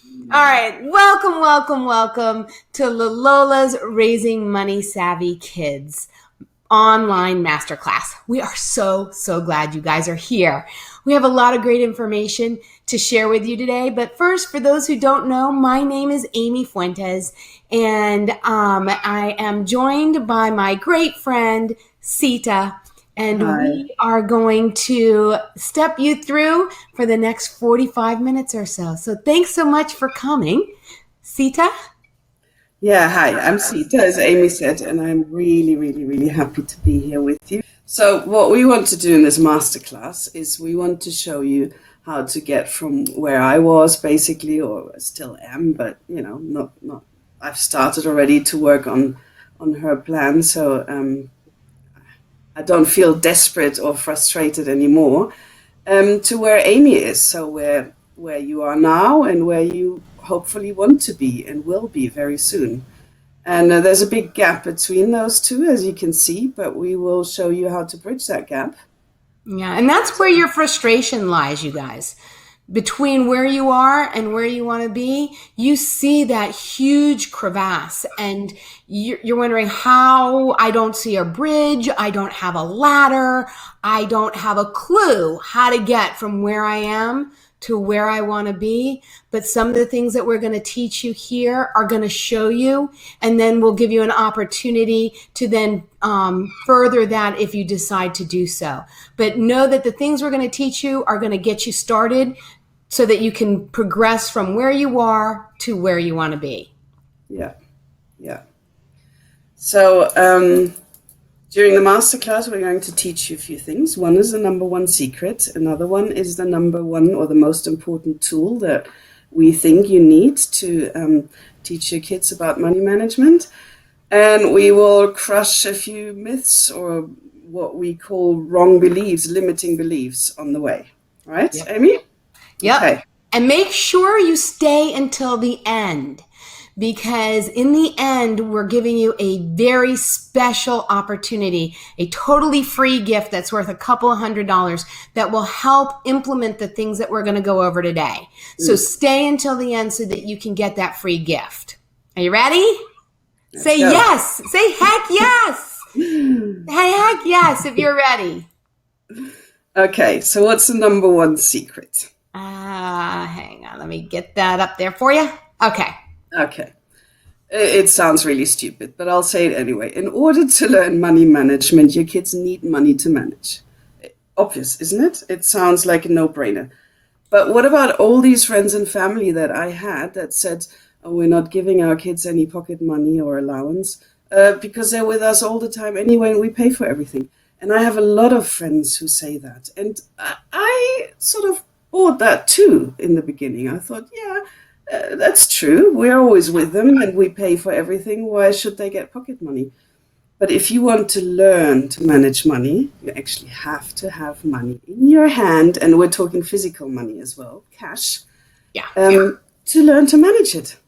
All right, welcome to Lola's Raising Money Savvy Kids online masterclass. We are so glad you guys are here. We have a lot of great information to share with you today. But first, for those who don't know, my name is Amy Fuentes, and I am joined by my great friend, Sita. And Hi. we are going to step you through for the next 45 minutes or so. So thanks so much for coming, Sita. Yeah, hi. I'm Sita, as Amy said, and I'm really happy to be here with you. So, what we want to do in this masterclass is we want to show you how to get from where I was basically, or still am, but not. I've started already to work on her plan, so I don't feel desperate or frustrated anymore. To where Amy is, so where you are now and where you hopefully want to be and will be very soon. And there's a big gap between those two, as you can see, but we will show you how to bridge that gap. Yeah, and that's where your frustration lies, you guys. Between where you are and where you want to be, you see that huge crevasse, and you're wondering how I don't see a bridge, I don't have a ladder, I don't have a clue how to get from where I am to where I want to be. But some of the things that we're going to teach you here are going to show you, and then we'll give you an opportunity to then further that if you decide to do so. But know that the things we're going to teach you are going to get you started so that you can progress from where you are to where you want to be. Yeah, yeah. So during the masterclass, we're going to teach you a few things. One is the number one secret. Another one is the number one or the most important tool that we think you need to teach your kids about money management. And we will crush a few myths or what we call wrong beliefs, limiting beliefs on the way. Right, Yep. Amy? Yep. Okay. And make sure you stay until the end, because in the end, we're giving you a very special opportunity, a totally free gift that's worth a couple of $100 that will help implement the things that we're going to go over today. So Mm, stay until the end so that you can get that free gift. Are you ready? let's Say go. yes. Say heck yes. Hey, heck yes if you're ready. Okay, so what's the number one secret? Hang on. Let me get that up there for you. Okay. Okay. It sounds really stupid, but I'll say it anyway. In order to learn money management, your kids need money to manage. Obvious, isn't it? It sounds like a no-brainer. But what about all these friends and family that I had that said, oh, we're not giving our kids any pocket money or allowance because they're with us all the time anyway and we pay for everything? And I have a lot of friends who say that. And I sort of bought that too in the beginning. I thought, yeah, that's true. We're always with them and we pay for everything. Why should they get pocket money? But if you want to learn to manage money, you actually have to have money in your hand, and we're talking physical money as well, cash, Yeah. to learn to manage it.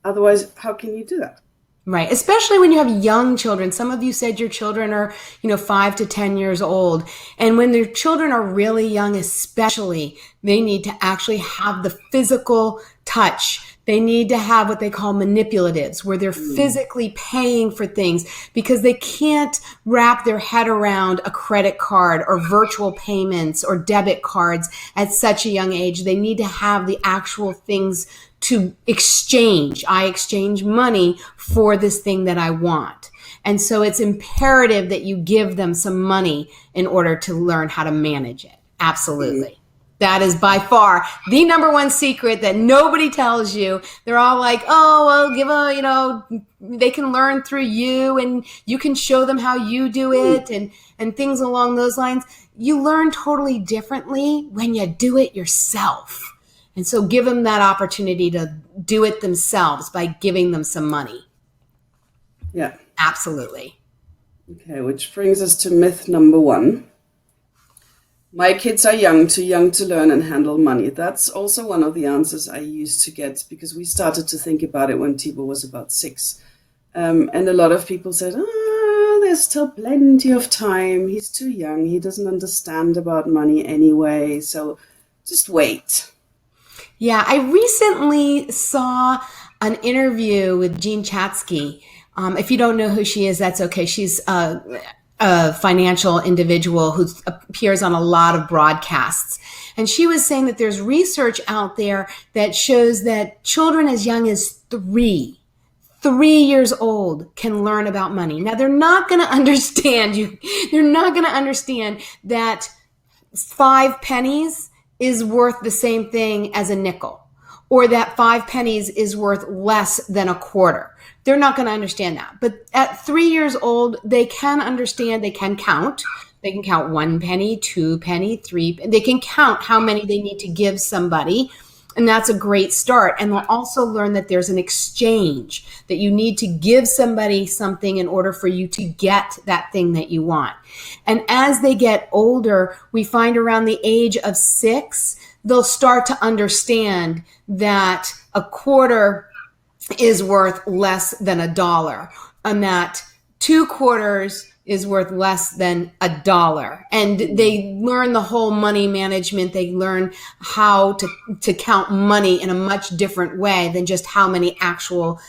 Otherwise, how can you do that? Right. Especially when you have young children. Some of you said your children are, 5 to 10 years old. And when their children are really young, especially, they need to actually have the physical touch. They need to have what they call manipulatives, where they're Mm, physically paying for things because they can't wrap their head around a credit card or virtual payments or debit cards at such a young age. They need to have the actual things to exchange. I exchange money for this thing that I want. And so it's imperative that you give them some money in order to learn how to manage it. mm, Absolutely. That is by far the number one secret that nobody tells you. They're all like, oh, well, they can learn through you and you can show them how you do mm. it and things along those lines. You learn totally differently when you do it yourself. And so give them that opportunity to do it themselves by giving them some money. Yeah. Absolutely. Okay, which brings us to myth number one. My kids are young, too young to learn and handle money. That's also one of the answers I used to get because we started to think about it when Tibor was about 6. And a lot of people said, there's still plenty of time. He's too young. He doesn't understand about money anyway. So just wait. Yeah, I recently saw an interview with Jean Chatsky. If you don't know who she is, that's okay. She's a financial individual who appears on a lot of broadcasts. And she was saying that there's research out there that shows that children as young as 3 years old can learn about money. Now they're not going to understand you. They're not going to understand that 5 pennies is worth the same thing as a nickel, or that 5 pennies is worth less than a quarter. They're not going to understand that. But at 3 years old, they can understand, they can count. They can count 1 penny, 2 penny, three. They can count how many they need to give somebody. And that's a great start. And they'll also learn that there's an exchange, that you need to give somebody something in order for you to get that thing that you want. And as they get older, we find around the age of 6, they'll start to understand that a quarter is worth less than $1, and that 2 quarters is worth less than $1. And they learn the whole money management. They learn how to count money in a much different way than just how many actual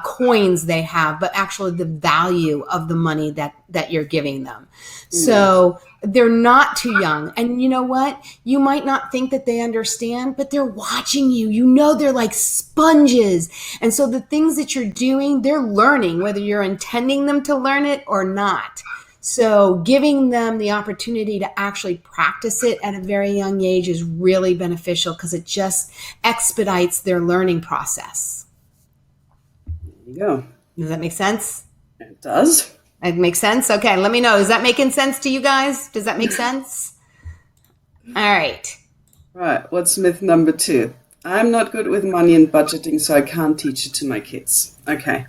coins they have, but actually the value of the money that you're giving them. So they're not too young. And you know what? You might not think that they understand, but they're watching you. You know, they're like sponges. And so the things that you're doing, they're learning, whether you're intending them to learn it or not. So giving them the opportunity to actually practice it at a very young age is really beneficial, because it just expedites their learning process. There you go. Does that make sense? It does. It makes sense? Okay, let me know. Is that making sense to you guys? Does that make sense? All right. Right. What's myth number 2? I'm not good with money and budgeting, so I can't teach it to my kids. Okay.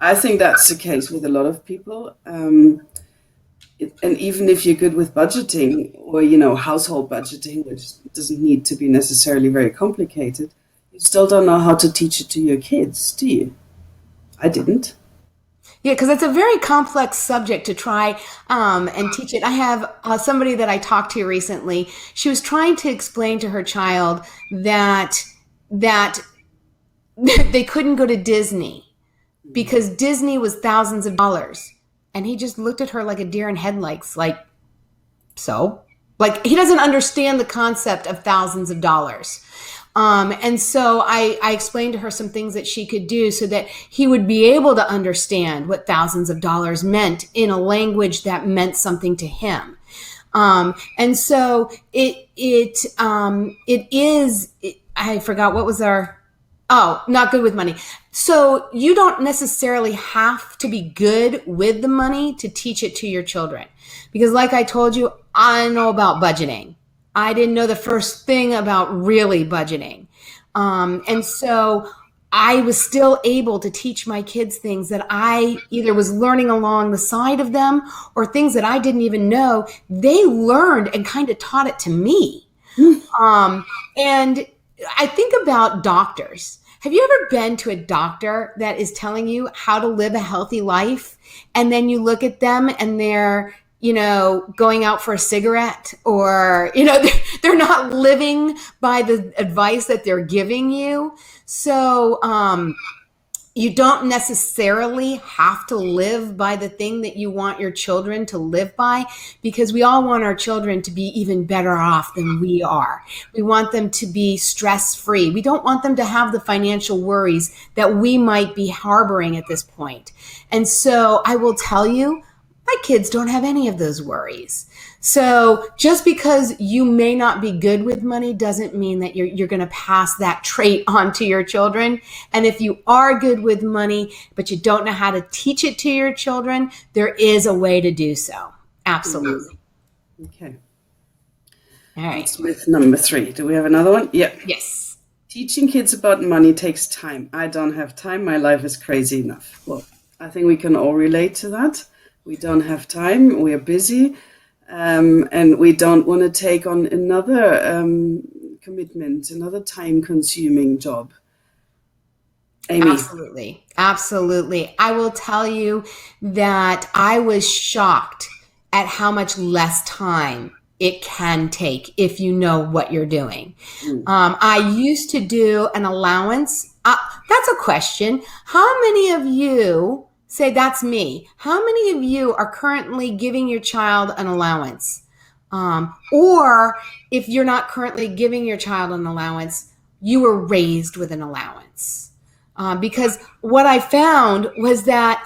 I think that's the case with a lot of people. And even if you're good with budgeting, or, household budgeting, which doesn't need to be necessarily very complicated, you still don't know how to teach it to your kids, do you? I didn't. Yeah, because it's a very complex subject to try and teach it. I have somebody that I talked to recently. She was trying to explain to her child that they couldn't go to Disney because Disney was thousands of dollars. And he just looked at her like a deer in headlights, like, so? Like, he doesn't understand the concept of thousands of dollars. And so I explained to her some things that she could do so that he would be able to understand what thousands of dollars meant in a language that meant something to him. And so it is, I forgot what was not good with money. So you don't necessarily have to be good with the money to teach it to your children. Because like I told you, I know about budgeting. I didn't know the first thing about really budgeting. And so I was still able to teach my kids things that I either was learning along the side of them, or things that I didn't even know. They learned and kind of taught it to me. And I think about doctors. Have you ever been to a doctor that is telling you how to live a healthy life, and then you look at them and they're, going out for a cigarette, or, they're not living by the advice that they're giving you? So, you don't necessarily have to live by the thing that you want your children to live by, because we all want our children to be even better off than we are. We want them to be stress-free. We don't want them to have the financial worries that we might be harboring at this point. And so I will tell you, my kids don't have any of those worries. So just because you may not be good with money doesn't mean that you're going to pass that trait on to your children. And if you are good with money, but you don't know how to teach it to your children, there is a way to do so. Absolutely. Okay. All right. That's myth number 3. Do we have another one? Yeah. Yes. Teaching kids about money takes time. I don't have time. My life is crazy enough. Well, I think we can all relate to that. We don't have time. We are busy. And we don't want to take on another commitment, another time-consuming job. Amy. Absolutely. Absolutely. I will tell you that I was shocked at how much less time it can take if you know what you're doing. I used to do an allowance. That's a question. How many of you say that's me? How many of you are currently giving your child an allowance? Or if you're not currently giving your child an allowance, you were raised with an allowance. Because what I found was that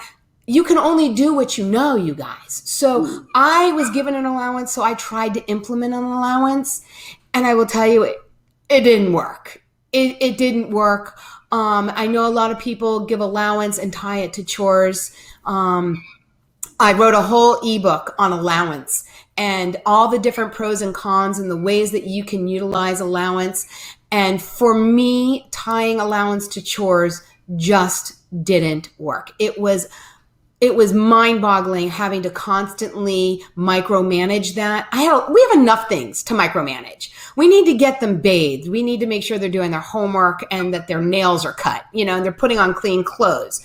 you can only do what you know, you guys. So I was given an allowance, so I tried to implement an allowance. And I will tell you, it didn't work. It didn't work. I know a lot of people give allowance and tie it to chores. I wrote a whole ebook on allowance and all the different pros and cons and the ways that you can utilize allowance. And for me, tying allowance to chores just didn't work. It was mind-boggling having to constantly micromanage that. We have enough things to micromanage. We need to get them bathed. We need to make sure they're doing their homework and that their nails are cut, and they're putting on clean clothes.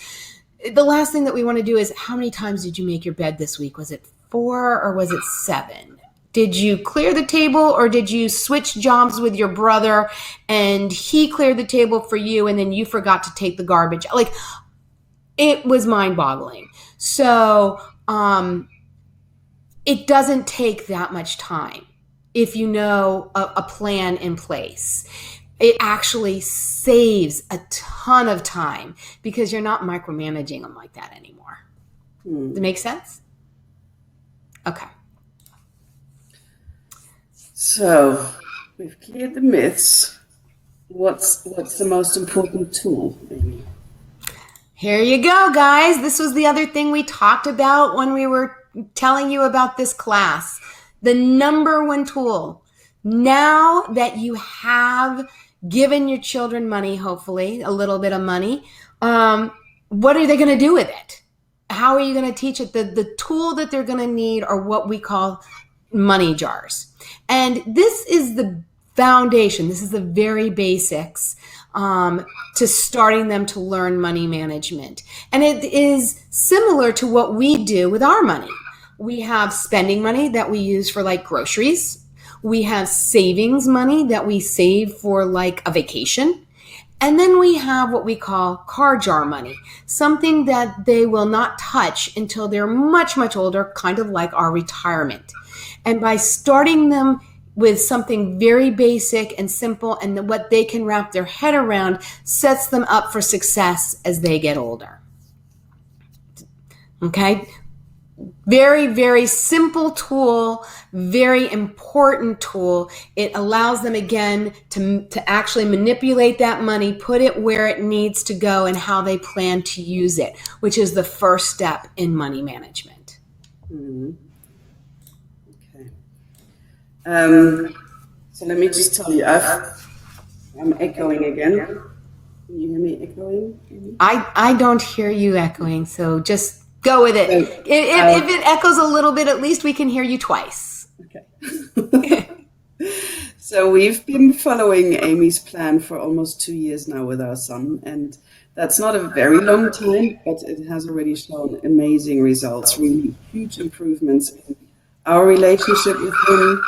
The last thing that we want to do is, how many times did you make your bed this week? Was it 4 or was it 7? Did you clear the table or did you switch jobs with your brother and he cleared the table for you and then you forgot to take the garbage? It was mind-boggling. So it doesn't take that much time if you know a plan in place. It actually saves a ton of time because you're not micromanaging them like that anymore. Does it make sense? Okay. So we've cleared the myths. What's the most important tool, Amy? Here you go, guys. This was the other thing we talked about when we were telling you about this class. The number one tool. Now that you have given your children money, hopefully, a little bit of money, what are they going to do with it? How are you going to teach it? The tool that they're going to need are what we call money jars. And this is the foundation. This is the very basics to starting them to learn money management. And it is similar to what we do with our money. We have spending money that we use for like groceries. We have savings money that we save for like a vacation. And then we have what we call car jar money, something that they will not touch until they're much, much older, kind of like our retirement. And by starting them with something very basic and simple and what they can wrap their head around sets them up for success as they get older. Okay? Very, very simple tool, very important tool. It allows them, again, to actually manipulate that money, put it where it needs to go and how they plan to use it, which is the first step in money management. Mm-hmm. So let me just tell you, I'm echoing again. Can you hear me echoing? I don't hear you echoing, so just go with it. If it echoes a little bit, at least we can hear you twice. Okay. So we've been following Amy's plan for almost 2 years now with our son, and that's not a very long time, but it has already shown amazing results, really huge improvements in our relationship with him.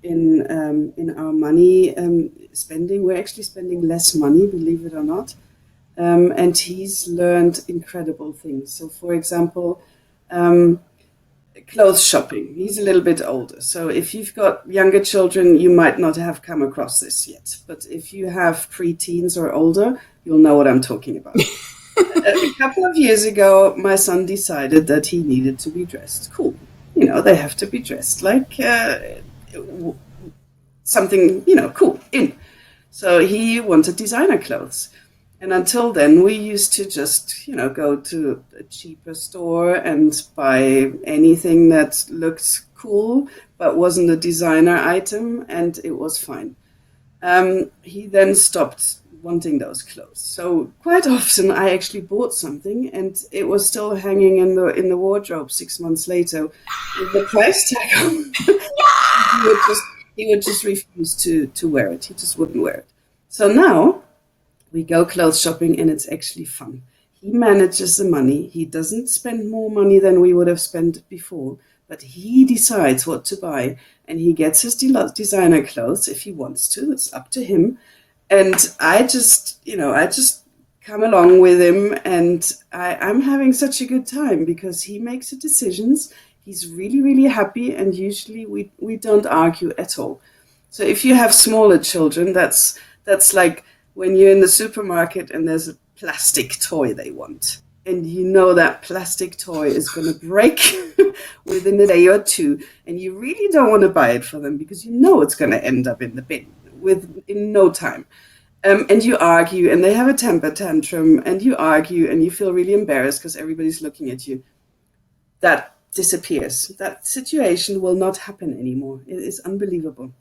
In our money spending. We're actually spending less money, believe it or not. And he's learned incredible things. So, for example, clothes shopping. He's a little bit older. So if you've got younger children, you might not have come across this yet. But if you have preteens or older, you'll know what I'm talking about. A couple of years ago, my son decided that he needed to be dressed cool. They have to be dressed like something, cool, in. So he wanted designer clothes. And until then, we used to just, go to a cheaper store and buy anything that looked cool, but wasn't a designer item, and it was fine. He then stopped wanting those clothes. So quite often I actually bought something and it was still hanging in the wardrobe 6 months later with the price tag on. He would just refuse to wear it. He just wouldn't wear it. So now we go clothes shopping and it's actually fun. He manages the money. He doesn't spend more money than we would have spent before, but he decides what to buy, and he gets his designer clothes if he wants to. It's up to him. And I just come along with him, and I'm having such a good time because he makes the decisions. He's really, really happy, and usually we don't argue at all. So if you have smaller children, that's like when you're in the supermarket and there's a plastic toy they want. And you know that plastic toy is going to break within a day or two, and you really don't want to buy it for them because you know it's going to end up in the bin in no time. And you argue, and they have a temper tantrum, and you argue, and you feel really embarrassed because everybody's looking at you. That disappears. That situation will not happen anymore. It is unbelievable.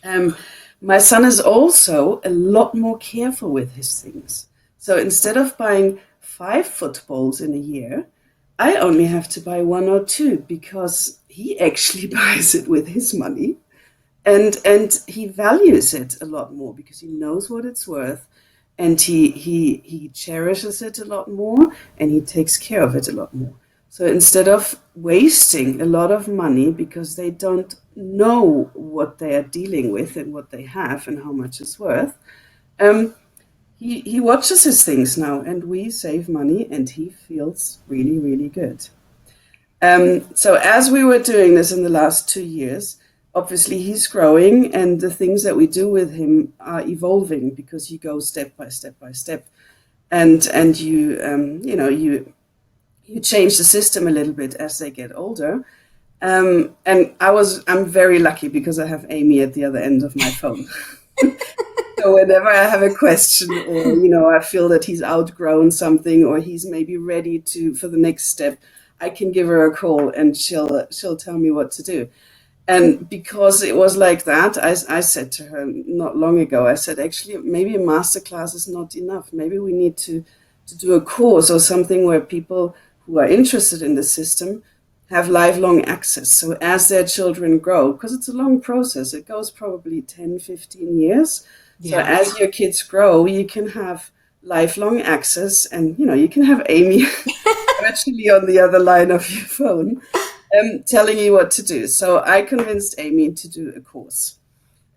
Um, my son is also a lot more careful with his things. So instead of buying 5 footballs in a year, I only have to buy one or two because he actually buys it with his money, and he values it a lot more because he knows what it's worth, and he cherishes it a lot more, and he takes care of it a lot more. So instead of wasting a lot of money because they don't know what they are dealing with and what they have and how much it's worth, um, he watches his things now, and we save money, and he feels really, really good. So as we were doing this in the last 2 years, obviously he's growing, and the things that we do with him are evolving because you go step by step by step, and you change the system a little bit as they get older. And I'm very lucky because I have Amy at the other end of my phone. So whenever I have a question, or I feel that he's outgrown something, or he's maybe ready for the next step, I can give her a call, and she'll tell me what to do. And because it was like that, I said to her not long ago, I said, actually, maybe a master class is not enough. Maybe we need to do a course or something where people who are interested in the system have lifelong access. So as their children grow, because it's a long process, it goes probably 10, 15 years. So Yeah. as your kids grow, you can have lifelong access, and you can have Amy virtually on the other line of your phone, telling you what to do. So I convinced Amy to do a course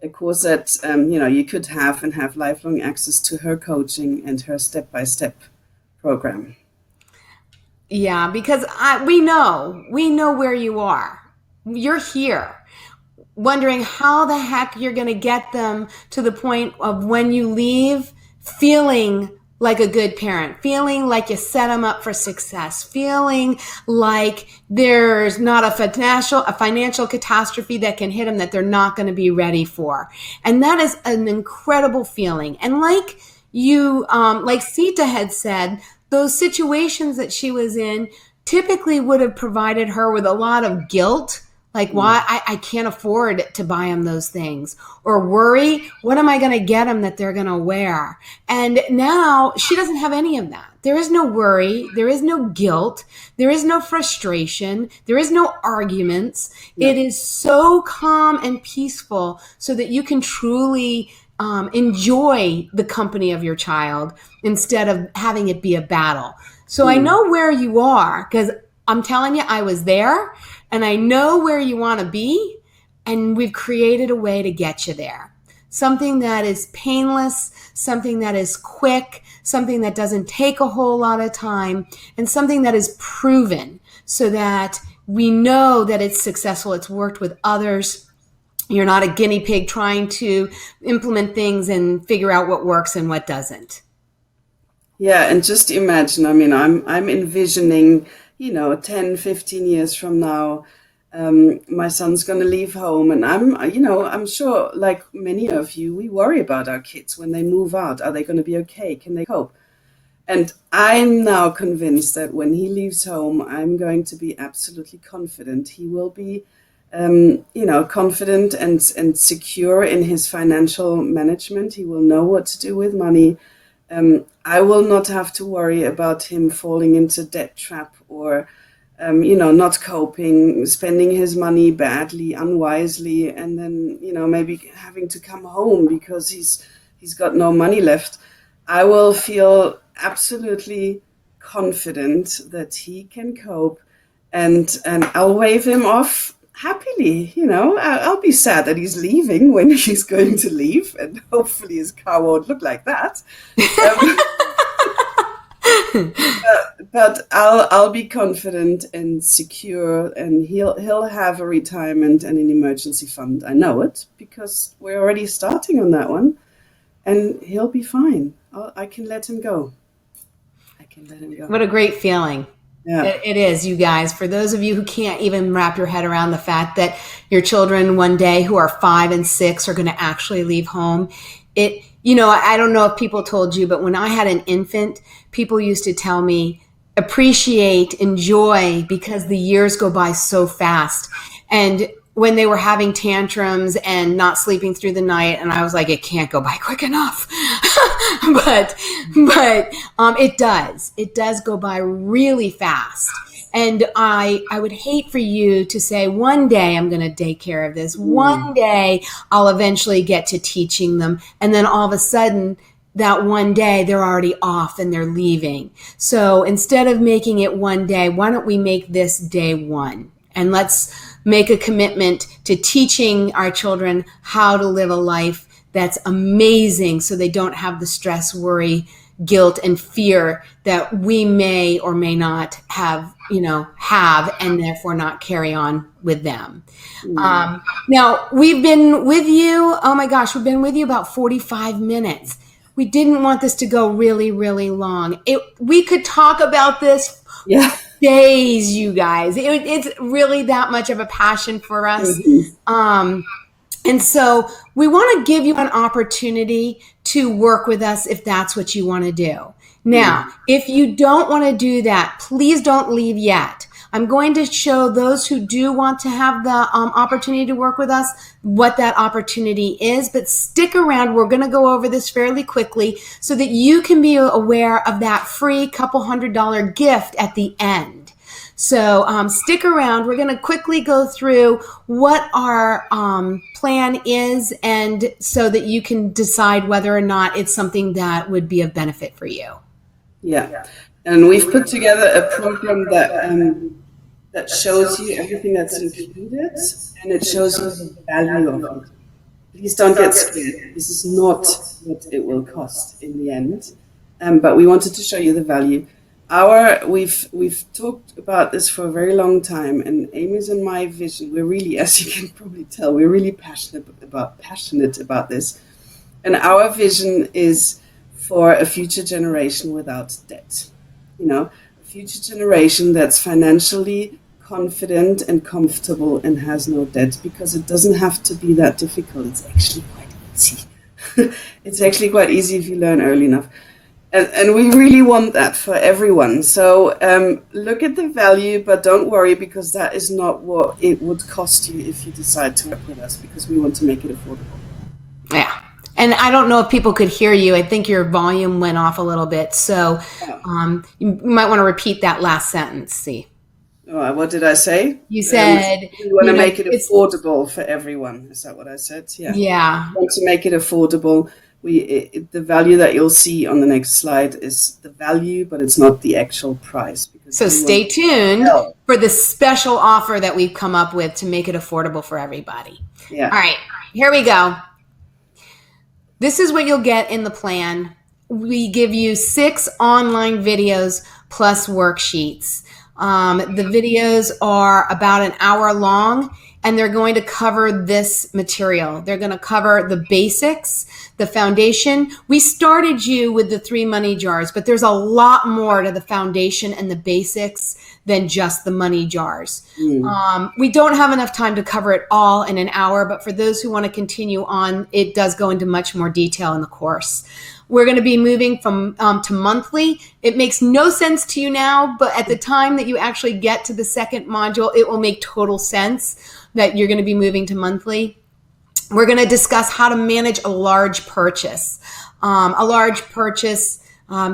that you could have lifelong access to her coaching and her step-by-step program. Yeah, because we know where you are. You're here, wondering how the heck you're going to get them to the point of when you leave feeling like a good parent, feeling like you set them up for success, feeling like there's not a financial catastrophe that can hit them that they're not going to be ready for. And that is an incredible feeling. And like Sita had said, those situations that she was in typically would have provided her with a lot of guilt. Like, why I can't afford to buy them those things, or worry, what am I going to get them that they're going to wear? And now she doesn't have any of that. There is no worry. There is no guilt. There is no frustration. There is no arguments. Yeah. It is so calm and peaceful so that you can truly enjoy the company of your child instead of having it be a battle. So I know where you are, because I'm telling you, I was there. And I know where you want to be, and we've created a way to get you there. Something that is painless, something that is quick, something that doesn't take a whole lot of time, and something that is proven so that we know that it's successful. It's worked with others. You're not a guinea pig trying to implement things and figure out what works and what doesn't. Yeah, and just imagine, I mean, I'm envisioning, 10, 15 years from now, my son's going to leave home, and I'm sure, like many of you, we worry about our kids when they move out. Are they going to be okay? Can they cope? And I'm now convinced that when he leaves home, I'm going to be absolutely confident. He will be, confident and secure in his financial management. He will know what to do with money. I will not have to worry about him falling into debt trap, or, not coping, spending his money badly, unwisely, and then, maybe having to come home because he's got no money left. I will feel absolutely confident that he can cope, and I'll wave him off happily. I'll be sad that he's leaving when he's going to leave, and hopefully his car won't look like that. But I'll be confident and secure, and he'll have a retirement and an emergency fund. I know it because we're already starting on that one, and he'll be fine. I can let him go. What a great feeling. Yeah. It is, you guys. For those of you who can't even wrap your head around the fact that your children one day who are 5 and 6 are going to actually leave home. I don't know if people told you, but when I had an infant, people used to tell me, appreciate, enjoy, because the years go by so fast. And when they were having tantrums and not sleeping through the night, and I was like, it can't go by quick enough. but it does go by really fast. And I would hate for you to say, one day I'm going to take care of this. One day I'll eventually get to teaching them. And then all of a sudden, that one day they're already off and they're leaving. So instead of making it one day, why don't we make this day one? And let's make a commitment to teaching our children how to live a life that's amazing, so they don't have the stress, worry, guilt, and fear that we may or may not have, and therefore not carry on with them. Now, we've been with you, we've been with you about 45 minutes. We didn't want this to go really, really long. We could talk about this days, you guys. It's really that much of a passion for us. And so we want to give you an opportunity to work with us if that's what you want to do. Now, if you don't want to do that, please don't leave yet. I'm going to show those who do want to have the opportunity to work with us what that opportunity is, but stick around. We're going to go over this fairly quickly so that you can be aware of that free couple $100 gift at the end. So stick around. We're going to quickly go through what our plan is, and so that you can decide whether or not it's something that would be of benefit for you. Yeah, and we've put together a program that shows you everything that's included, and it shows you the value of it. Please don't get scared. This is not what it will cost in the end, but we wanted to show you the value. We've talked about this for a very long time, and Amy's and my vision, we're really, as you can probably tell, we're really passionate about this. And our vision is for a future generation without debt. A future generation that's financially confident and comfortable and has no debt, because it doesn't have to be that difficult. It's actually quite easy. It's actually quite easy if you learn early enough. And we really want that for everyone. So look at the value, but don't worry, because that is not what it would cost you if you decide to work with us, because we want to make it affordable. Yeah. And I don't know if people could hear you. I think your volume went off a little bit. So you might want to repeat that last sentence. See. What did I say? You said we want to make it affordable for everyone. Is that what I said? Yeah. Yeah. We want to make it affordable. The value that you'll see on the next slide is the value, but it's not the actual price. So stay tuned for the special offer that we've come up with to make it affordable for everybody. Yeah. All right, here we go. This is what you'll get in the plan. We give you 6 online videos plus worksheets. The videos are about an hour long, and they're going to cover this material. They're going to cover the basics, the foundation. We started you with the 3 money jars, but there's a lot more to the foundation and the basics than just the money jars. We don't have enough time to cover it all in an hour, but for those who want to continue on, it does go into much more detail in the course. We're going to be moving from to monthly. It makes no sense to you now, but at the time that you actually get to the second module, it will make total sense that you're going to be moving to monthly. We're going to discuss how to manage a large purchase.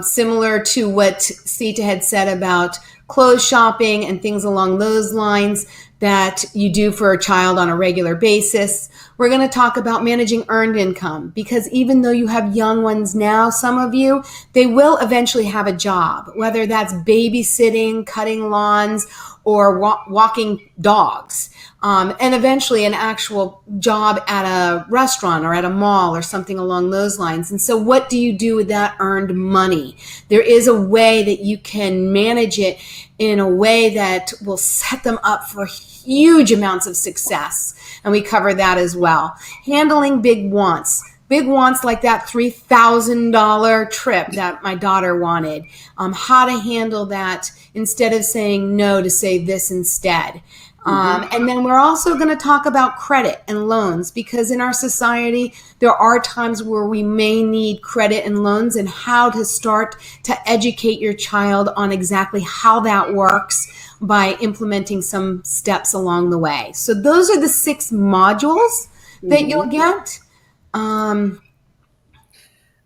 Similar to what Sita had said about clothes shopping and things along those lines that you do for a child on a regular basis. We're going to talk about managing earned income, because even though you have young ones now, some of you, they will eventually have a job, whether that's babysitting, cutting lawns, or walking dogs, and eventually an actual job at a restaurant or at a mall or something along those lines. And so what do you do with that earned money? There is a way that you can manage it in a way that will set them up for huge amounts of success. And we cover that as well. Handling big wants. Big wants like that $3,000 trip that my daughter wanted. How to handle that instead of saying no, to say this instead. And then we're also going to talk about credit and loans, because in our society, there are times where we may need credit and loans, and how to start to educate your child on exactly how that works by implementing some steps along the way. So those are the 6 modules that you'll get.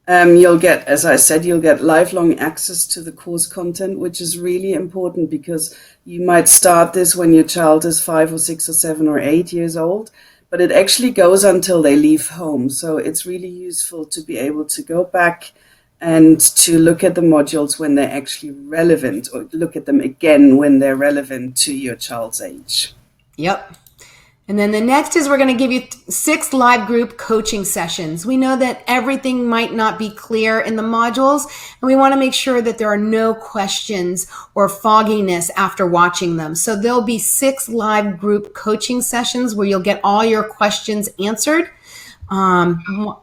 You'll get, as I said, you'll get lifelong access to the course content, which is really important, because you might start this when your child is 5 or 6 or 7 or 8 years old, but it actually goes until they leave home. So it's really useful to be able to go back and to look at the modules when they're actually relevant, or look at them again when they're relevant to your child's age. Yep. And then the next is we're going to give you 6 live group coaching sessions. We know that everything might not be clear in the modules, and we want to make sure that there are no questions or fogginess after watching them. So there'll be 6 live group coaching sessions where you'll get all your questions answered. And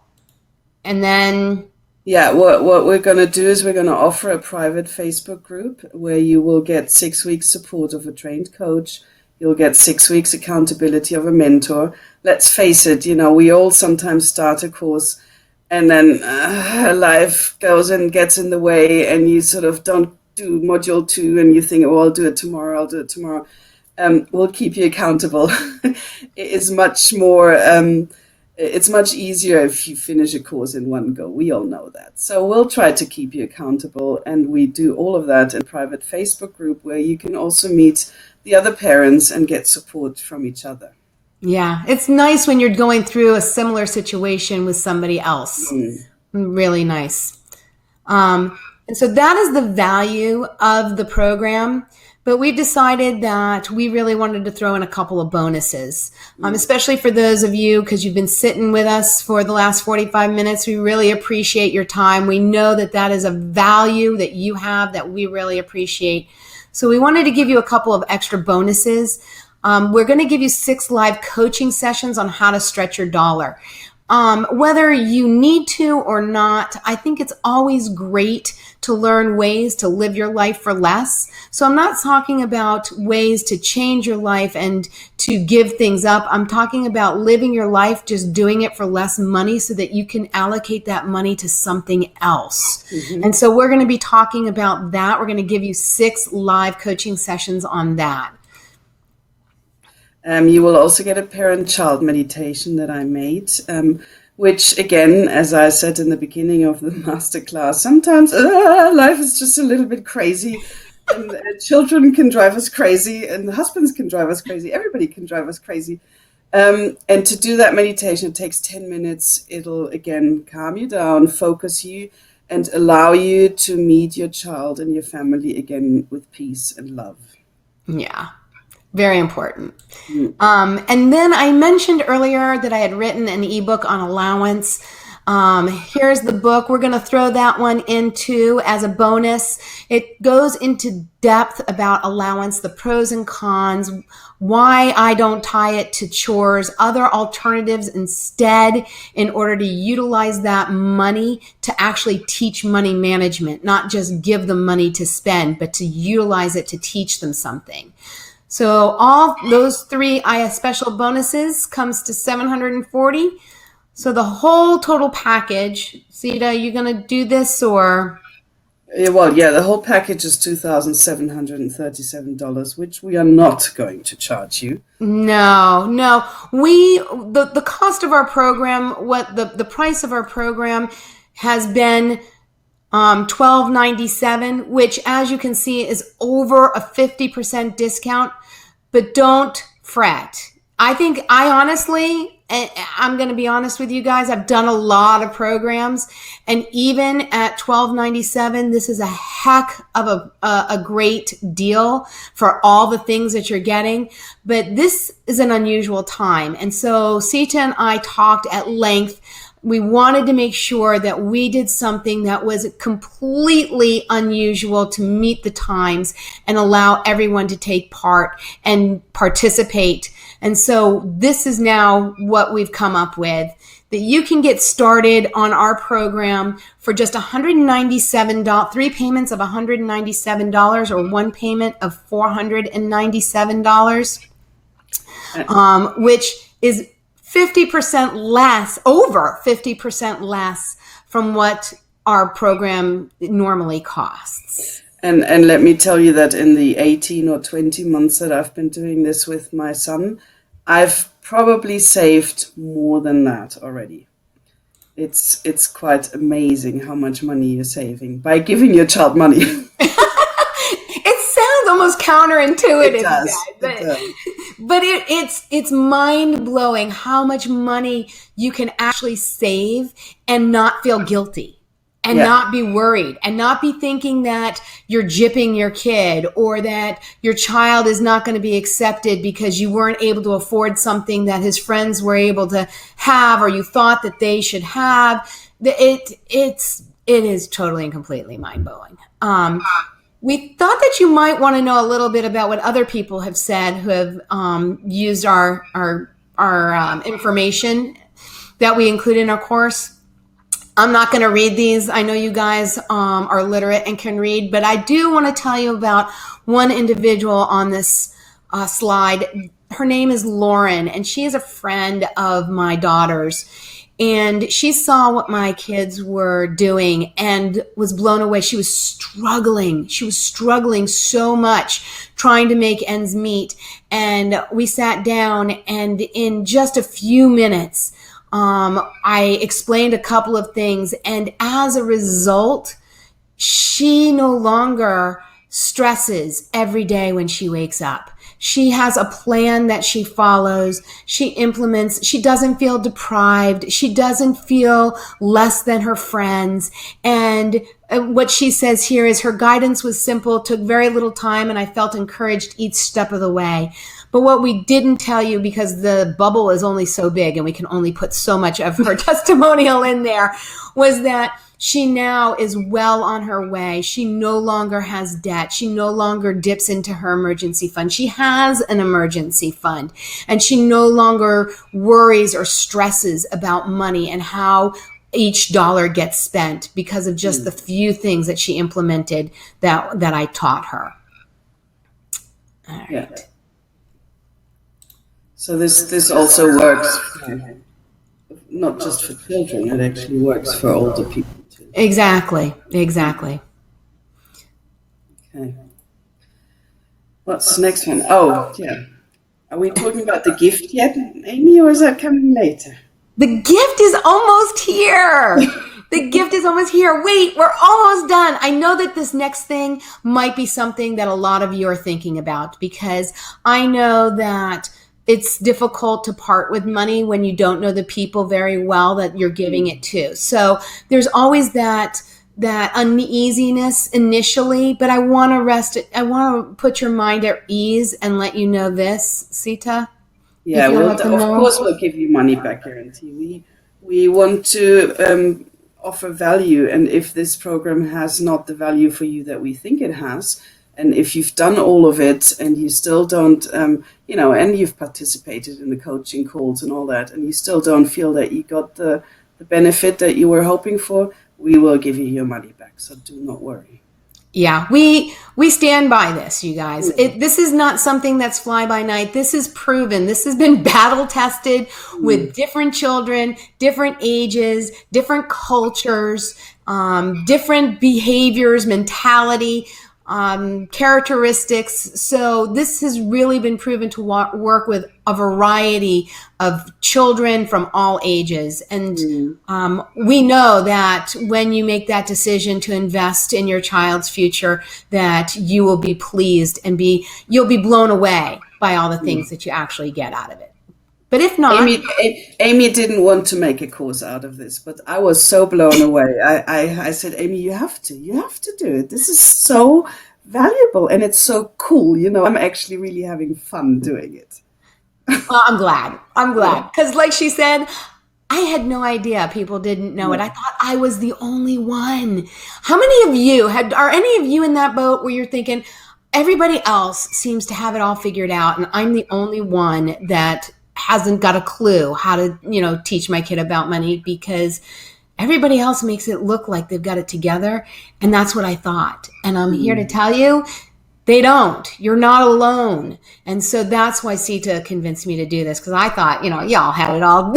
then... Yeah, what we're going to do is we're going to offer a private Facebook group where you will get 6 weeks support of a trained coach. You'll get 6 weeks accountability of a mentor. Let's face it, we all sometimes start a course and then life goes and gets in the way, and you sort of don't do module 2 and you think, oh, I'll do it tomorrow. We'll keep you accountable. It is much more, it's much easier if you finish a course in one go. We all know that. So we'll try to keep you accountable, and we do all of that in a private Facebook group where you can also meet the other parents and get support from each other. Yeah, it's nice when you're going through a similar situation with somebody else. Really nice. And so that is the value of the program. But we decided that we really wanted to throw in a couple of bonuses, especially for those of you, because you've been sitting with us for the last 45 minutes. We really appreciate your time. We know that that is a value that you have that we really appreciate. So we wanted to give you a couple of extra bonuses. We're going to give you 6 live coaching sessions on how to stretch your dollar. Whether you need to or not, I think it's always great to learn ways to live your life for less. So I'm not talking about ways to change your life and to give things up. I'm talking about living your life, just doing it for less money so that you can allocate that money to something else. And so we're going to be talking about that. We're going to give you 6 live coaching sessions on that. You will also get a parent-child meditation that I made, which, again, as I said in the beginning of the masterclass, sometimes life is just a little bit crazy, and children can drive us crazy, and husbands can drive us crazy. Everybody can drive us crazy. And to do that meditation, it takes 10 minutes. It'll, again, calm you down, focus you, and allow you to meet your child and your family again with peace and love. Yeah. Very important. And then I mentioned earlier that I had written an ebook on allowance. Here's the book. We're going to throw that one into as a bonus. It goes into depth about allowance, the pros and cons, why I don't tie it to chores, other alternatives instead in order to utilize that money to actually teach money management, not just give them money to spend, but to utilize it to teach them something. So all those 3 special bonuses comes to $740. So the whole total package, Sita, you going to do this or? Well, yeah, the whole package is $2,737, which we are not going to charge you. No. The cost of our program, the price of our program has been $12.97, which, as you can see, is over a 50% discount. But don't fret. I honestly and I'm going to be honest with you guys, I've done a lot of programs, and even at $12.97, this is a heck of a great deal for all the things that you're getting. But this is an unusual time. And so Sita and I talked at length. We wanted to make sure that we did something that was completely unusual to meet the times and allow everyone to take part and participate. And so this is now what we've come up with, that you can get started on our program for just $197, 3 payments of $197 or 1 payment of $497, which is 50% less, over 50% less from what our program normally costs. And let me tell you that in the 18 or 20 months that I've been doing this with my son, I've probably saved more than that already. It's quite amazing how much money you're saving by giving your child money. It sounds almost counterintuitive, It does. but it's mind blowing how much money you can actually save and not feel guilty. And not be worried and not be thinking that you're gypping your kid or that your child is not going to be accepted because you weren't able to afford something that his friends were able to have or you thought that they should have. It is totally and completely mind-blowing. We thought that you might want to know a little bit about what other people have said who have used our information that we include in our course. I'm not going to read these. I know you guys are literate and can read, but I do want to tell you about one individual on this slide. Her name is Lauren, and she is a friend of my daughter's. And she saw what my kids were doing and was blown away. She was struggling. She was struggling so much trying to make ends meet. And we sat down, and in just a few minutes, I explained a couple of things, and as a result, she no longer stresses every day when she wakes up. She has a plan that she follows. She implements. She doesn't feel deprived. She doesn't feel less than her friends. And what she says here is her guidance was simple, took very little time, and I felt encouraged each step of the way. But what we didn't tell you, because the bubble is only so big and we can only put so much of her testimonial in there, was that she now is well on her way. She no longer has debt. She no longer dips into her emergency fund. She has an emergency fund, and she no longer worries or stresses about money and how each dollar gets spent because of just the few things that she implemented that I taught her. All right. Yeah. So this also works for, not just for children, it actually works for older people too. Exactly. Okay. What's the next one? Oh, yeah. Are we talking about the gift yet, Amy, or is that coming later? The gift is almost here. The gift is almost here. Wait, we're almost done. I know that this next thing might be something that a lot of you are thinking about, because I know that it's difficult to part with money when you don't know the people very well that you're giving it to. So there's always that uneasiness initially, but I want to put your mind at ease and let you know this, Sita. Yeah, of course we'll give you money back guarantee. We want to offer value, and if this program has not the value for you that we think it has, and if you've done all of it and you still don't, and you've participated in the coaching calls and all that, and you still don't feel that you got the benefit that you were hoping for, we will give you your money back. So do not worry. Yeah, we stand by this, you guys. This is not something that's fly by night. This is proven. This has been battle tested with different children, different ages, different cultures, different behaviors, mentality, characteristics. So this has really been proven to work with a variety of children from all ages. And we know that when you make that decision to invest in your child's future, that you will be pleased and you'll be blown away by all the things that you actually get out of it. But if not, Amy didn't want to make a course out of this, but I was so blown away. I said, Amy, you have to do it. This is so valuable and it's so cool. I'm actually really having fun doing it. well, I'm glad. I'm Yeah. glad. Because, like she said, I had no idea people didn't know it. I No. thought I was the only one. How many of you are any of you in that boat where you're thinking, everybody else seems to have it all figured out, and I'm the only one that hasn't got a clue how to, teach my kid about money because everybody else makes it look like they've got it together. And that's what I thought. And I'm here to Mm. tell you, they don't. You're not alone. And so that's why Sita convinced me to do this, because I thought, y'all had it all.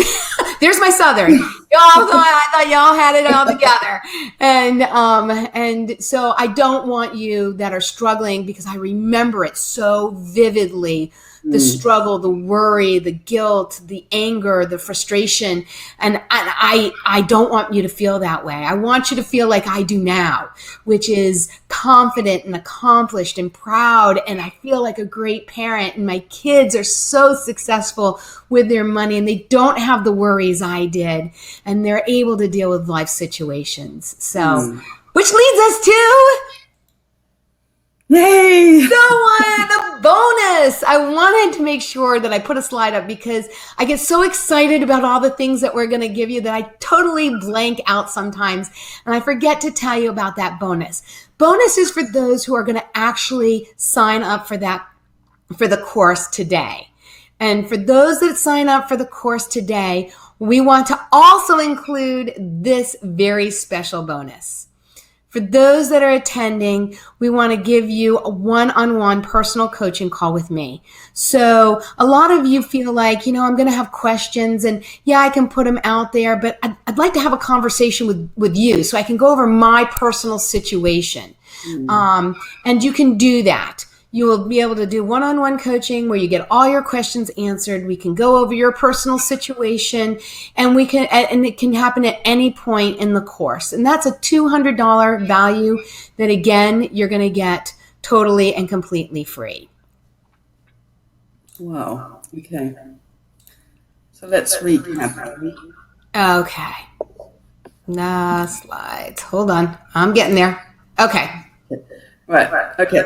There's my Southern. I thought y'all had it all together. And so I don't want you that are struggling, because I remember it so vividly, the Mm. struggle, the worry, the guilt, the anger, the frustration. And I don't want you to feel that way. I want you to feel like I do now, which is confident and accomplished and proud. And I feel like a great parent, and my kids are so successful with their money, and they don't have the worries I did, and they're able to deal with life situations. So, Mm. which leads us to Yay! the bonus. I wanted to make sure that I put a slide up because I get so excited about all the things that we're going to give you that I totally blank out sometimes, and I forget to tell you about that bonus. Bonus is for those who are going to actually sign up for the course today. And for those that sign up for the course today, we want to also include this very special bonus. For those that are attending, we want to give you a one-on-one personal coaching call with me. So a lot of you feel like, I'm going to have questions, and yeah, I can put them out there, but I'd like to have a conversation with you so I can go over my personal situation. Mm. And you can do that. You will be able to do one-on-one coaching where you get all your questions answered. We can go over your personal situation, and it can happen at any point in the course. And that's a $200 value that, again, you're going to get totally and completely free. Wow. Okay. So let's recap. Okay. Nah, slides. Hold on. I'm getting there. Okay. Right. Okay.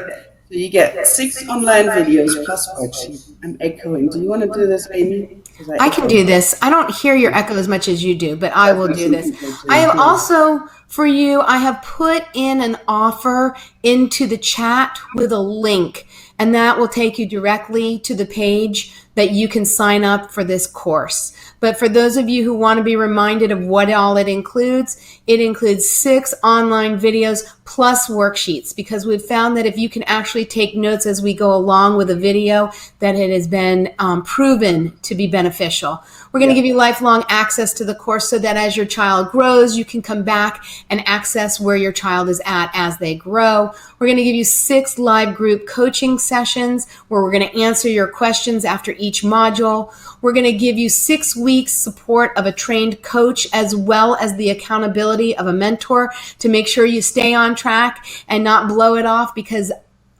So you get 6 online videos plus worksheet. I'm echoing. Do you want to do this, Amy? Because I I can echo. do this. I don't hear your echo as much as you do, but I I've will got do some this. people I have too. also, for you, I have put in an offer into the chat with a link, and that will take you directly to the page that you can sign up for this course. But for those of you who want to be reminded of what all it includes 6 online videos plus worksheets, because we've found that if you can actually take notes as we go along with a video, that it has been proven to be beneficial. We're going to Yeah. give you lifelong access to the course so that as your child grows, you can come back and access where your child is at as they grow. We're going to give you 6 live group coaching sessions where we're going to answer your questions after each module. We're going to give you 6 weeks support of a trained coach, as well as the accountability of a mentor, to make sure you stay on track and not blow it off, because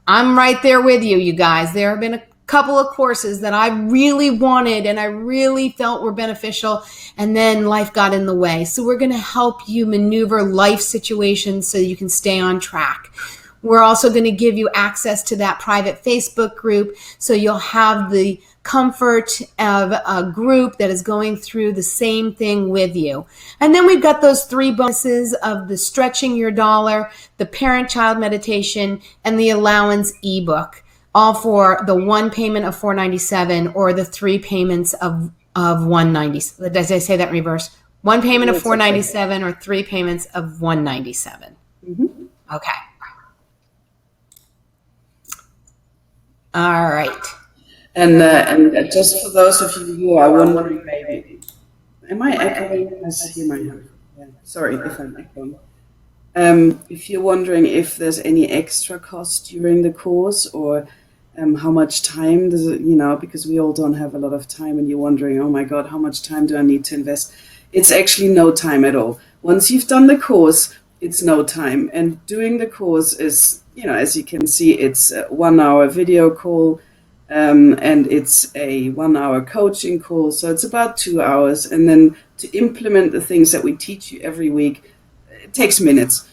I'm right there with you, you guys. There have been a couple of courses that I really wanted and I really felt were beneficial, and then life got in the way. So we're going to help you maneuver life situations so you can stay on track. We're also going to give you access to that private Facebook group, so you'll have the comfort of a group that is going through the same thing with you. And then we've got those 3 bonuses of the Stretching Your Dollar, the Parent-Child Meditation, and the Allowance ebook, all for the 1 payment of $497 or the 3 payments of $197. Did I say that in reverse? 1 payment of It's okay. $497 or 3 payments of $197. Mm-hmm. Okay. All right. And just for those of you who are wondering, maybe, am I echoing? I see my hand. Yeah. Sorry if I'm echoing. If you're wondering if there's any extra cost during the course, or how much time does it, because we all don't have a lot of time, and you're wondering, oh my God, how much time do I need to invest? It's actually no time at all. Once you've done the course, it's no time. And doing the course is, as you can see, it's a 1 hour video call. And it's a 1 hour coaching course. So it's about 2 hours. And then to implement the things that we teach you every week, it takes minutes.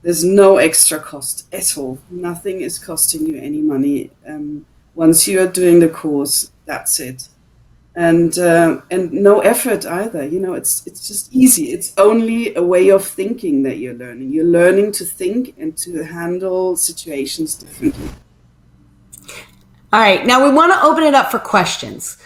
There's no extra cost at all. Nothing is costing you any money. Once you are doing the course, that's it. And no effort either. It's just easy. It's only a way of thinking that you're learning. You're learning to think and to handle situations differently. All right. Now we want to open it up for questions.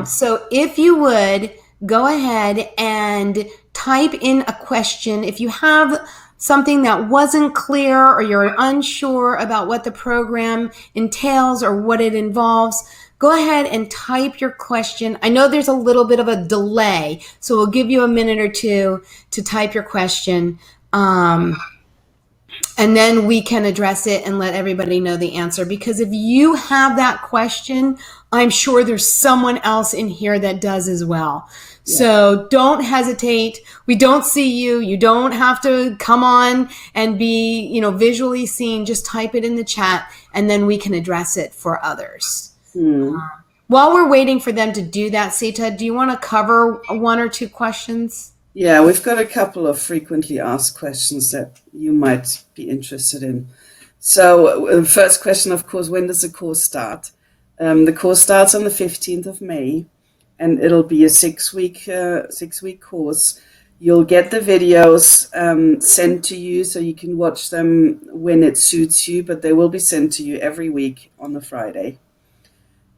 So if you would go ahead and type in a question. If you have something that wasn't clear or you're unsure about what the program entails or what it involves, go ahead and type your question. I know there's a little bit of a delay, so we'll give you a minute or two to type your question. And then we can address it and let everybody know the answer. Because if you have that question, I'm sure there's someone else in here that does as well. Yeah. So don't hesitate. We don't see you. You don't have to come on and be, visually seen. Just type it in the chat and then we can address it for others. While we're waiting for them to do that, Sita, do you want to cover one or two questions? Yeah, we've got a couple of frequently asked questions that you might be interested in. So the first question, of course, when does the course start? The course starts on the 15th of May, and it'll be a six-week course. You'll get the videos sent to you so you can watch them when it suits you, but they will be sent to you every week on a Friday.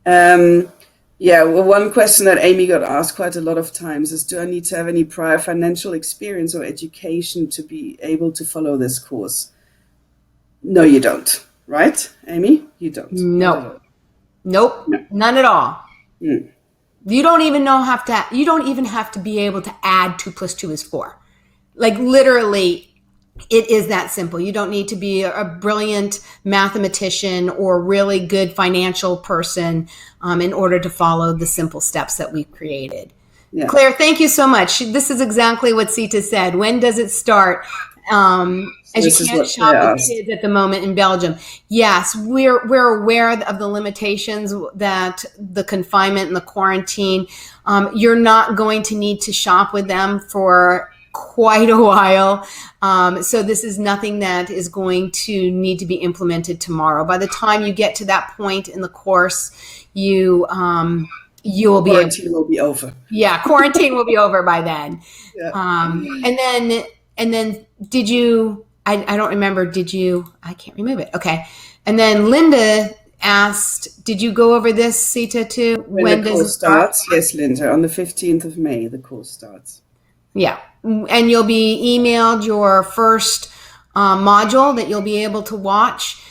One question that Amy got asked quite a lot of times is, do I need to have any prior financial experience or education to be able to follow this course? No, you don't. Right, Amy? You don't. No. Nope. No. None at all. You don't even have to be able to add 2 + 2 is 4. Like literally, it is that simple. You don't need to be a brilliant mathematician or really good financial person in order to follow the simple steps that we've created. Yeah. Claire, thank you so much. This is exactly what Sita said. When does it start? As you can't shop with kids at the moment in Belgium. Yes, we're aware of the limitations that the confinement and the quarantine. You're not going to need to shop with them for quite a while. So this is nothing that is going to need to be implemented tomorrow. By the time you get to that point in the course, you will be quarantine will be over. Yeah, quarantine will be over by then. Yeah. And then did you? I don't remember. Did you? I can't remove it. Okay. And then Linda asked, did you go over this, Sita, too? When the course starts? Yes, Linda. On the 15th of May, the course starts. Yeah. And you'll be emailed your first module that you'll be able to watch.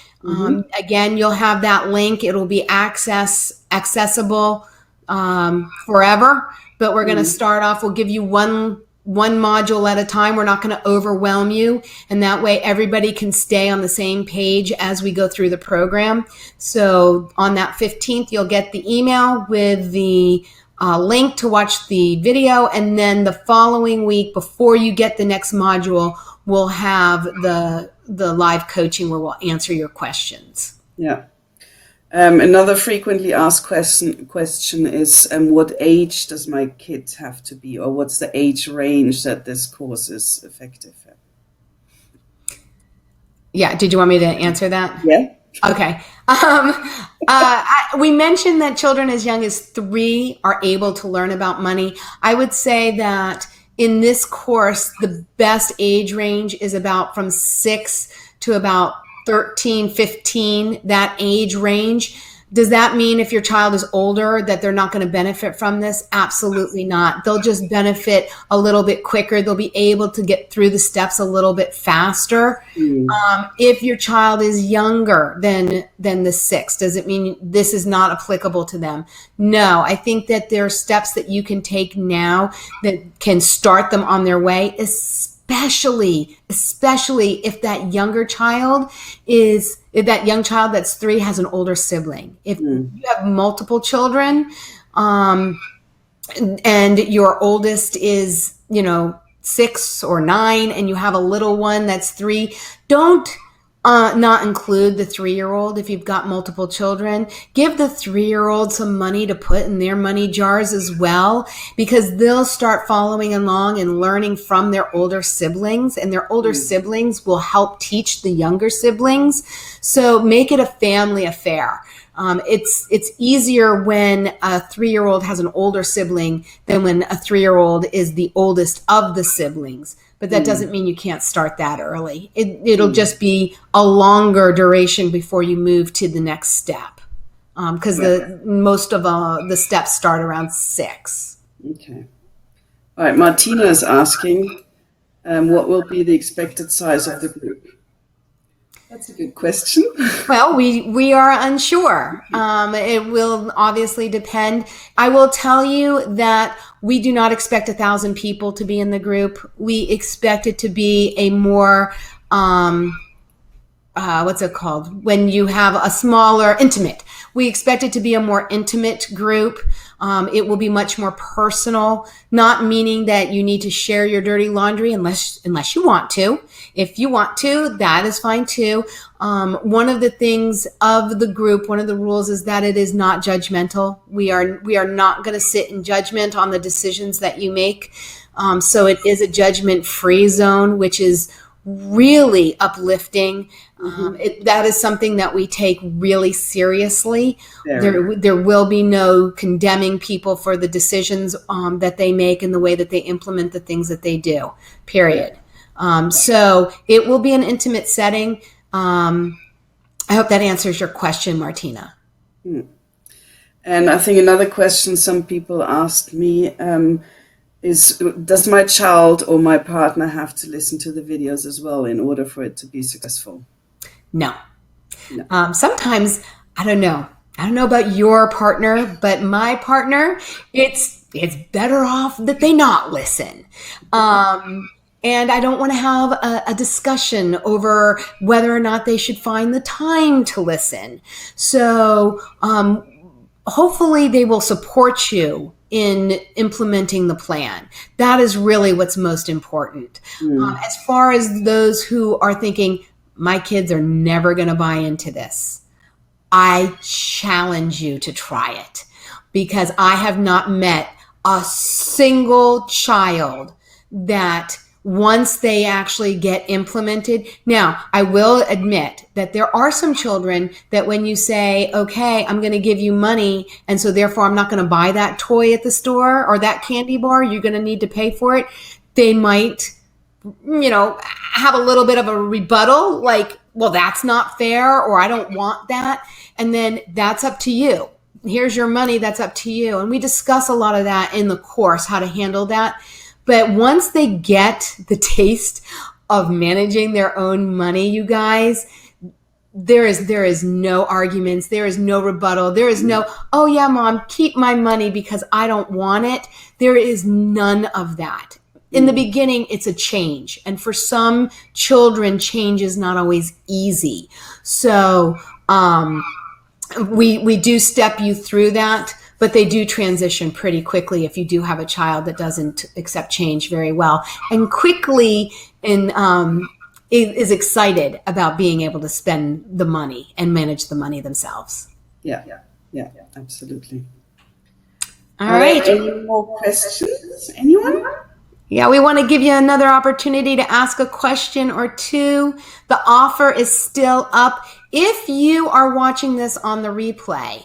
Again, you'll have that link. It'll be accessible forever. But we're going to start off. We'll give you one module at a time. We're not going to overwhelm you. And that way everybody can stay on the same page as we go through the program. So on that 15th, you'll get the email with the link to watch the video. And then the following week, before you get the next module, we'll have the live coaching where we'll answer your questions. Yeah. Another frequently asked question is, what age does my kid have to be, or what's the age range that this course is effective at? Yeah. Did you want me to answer that? Yeah. Okay. We mentioned that children as young as 3 are able to learn about money. I would say that in this course, the best age range is about from 6 to about 13, 15, that age range. Does that mean if your child is older that they're not going to benefit from this? Absolutely not. They'll just benefit a little bit quicker. They'll be able to get through the steps a little bit faster. If your child is younger than the 6, does it mean this is not applicable to them? No, I think that there are steps that you can take now that can start them on their way, especially if that younger child if that young child that's 3 has an older sibling. If you have multiple children, and your oldest is, 6 or 9, and you have a little one that's 3, don't Not include the 3-year-old if you've got multiple children. Give the 3-year-old some money to put in their money jars as well, because they'll start following along and learning from their older siblings, and their older siblings will help teach the younger siblings. So make it a family affair. It's easier when a 3-year-old has an older sibling than when a 3-year-old is the oldest of the siblings. But that doesn't mean you can't start that early. It'll just be a longer duration before you move to the next step, because most of the steps start around 6. Okay. All right. Martina is asking, what will be the expected size of the group? That's a good question. Well, we are unsure. It will obviously depend. I will tell you that we do not expect 1,000 people to be in the group. We expect it to be a more, what's it called? When you have a smaller, intimate. We expect it to be a more intimate group. It will be much more personal, not meaning that you need to share your dirty laundry unless you want to. If you want to, that is fine too. One of the things of the group, one of the rules is that it is not judgmental. We are not going to sit in judgment on the decisions that you make. So it is a judgment-free zone, which is really uplifting. That is something that we take really seriously. There will be no condemning people for the decisions that they make and the way that they implement the things that they do, period. So it will be an intimate setting. I hope that answers your question, Martina. And I think another question some people asked me is, does my child or my partner have to listen to the videos as well in order for it to be successful? No. Sometimes, I don't know about your partner, but my partner, it's better off that they not listen. And I don't want to have a discussion over whether or not they should find the time to listen. So hopefully they will support you in implementing the plan. That is really what's most important. As far as those who are thinking, my kids are never going to buy into this, I challenge you to try it, because I have not met a single child that once they actually get implemented. Now, I will admit that there are some children that when you say, okay, I'm going to give you money, and so therefore I'm not going to buy that toy at the store or that candy bar, you're going to need to pay for it. They might, have a little bit of a rebuttal, like, well, that's not fair, or I don't want that. And then that's up to you. Here's your money. That's up to you. And we discuss a lot of that in the course, how to handle that. But once they get the taste of managing their own money, you guys, there is no arguments. There is no rebuttal. There is no, oh yeah, Mom, keep my money because I don't want it. There is none of that. In the beginning, it's a change. And for some children, change is not always easy. So we do step you through that. But they do transition pretty quickly if you do have a child that doesn't accept change very well, and quickly is excited about being able to spend the money and manage the money themselves. Yeah, absolutely. All right. Any more questions? Anyone? Yeah, we want to give you another opportunity to ask a question or two. The offer is still up. If you are watching this on the replay,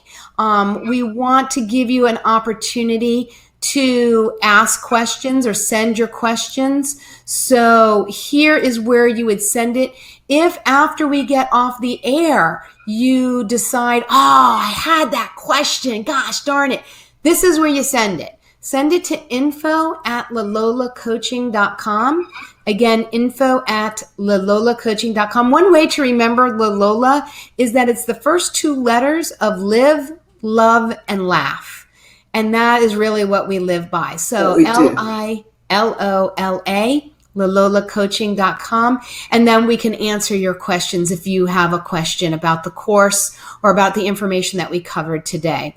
we want to give you an opportunity to ask questions or send your questions. So here is where you would send it. If after we get off the air, you decide, oh, I had that question, gosh darn it, this is where you send it. Send it to info@lalolacoaching.com. Again, info@lalolacoaching.com. One way to remember Lalola is that it's the first 2 letters of live, love, and laugh. And that is really what we live by. So LILOLA, lalolacoaching.com. And then we can answer your questions if you have a question about the course or about the information that we covered today.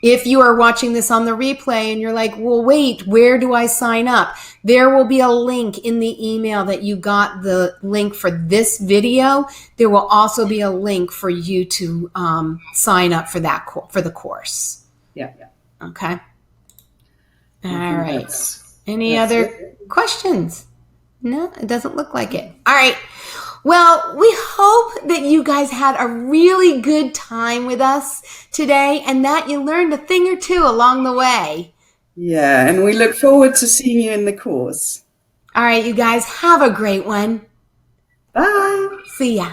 If you are watching this on the replay and you're like, well, wait, where do I sign up? There will be a link in the email that you got the link for this video. There will also be a link for you to sign up for that for the course. Yeah. Okay. All I think right. Any that's other it. questions? No, it doesn't look like it. All right. Well, we hope that you guys had a really good time with us today and that you learned a thing or two along the way. Yeah, and we look forward to seeing you in the course. All right, you guys, have a great one. Bye. See ya.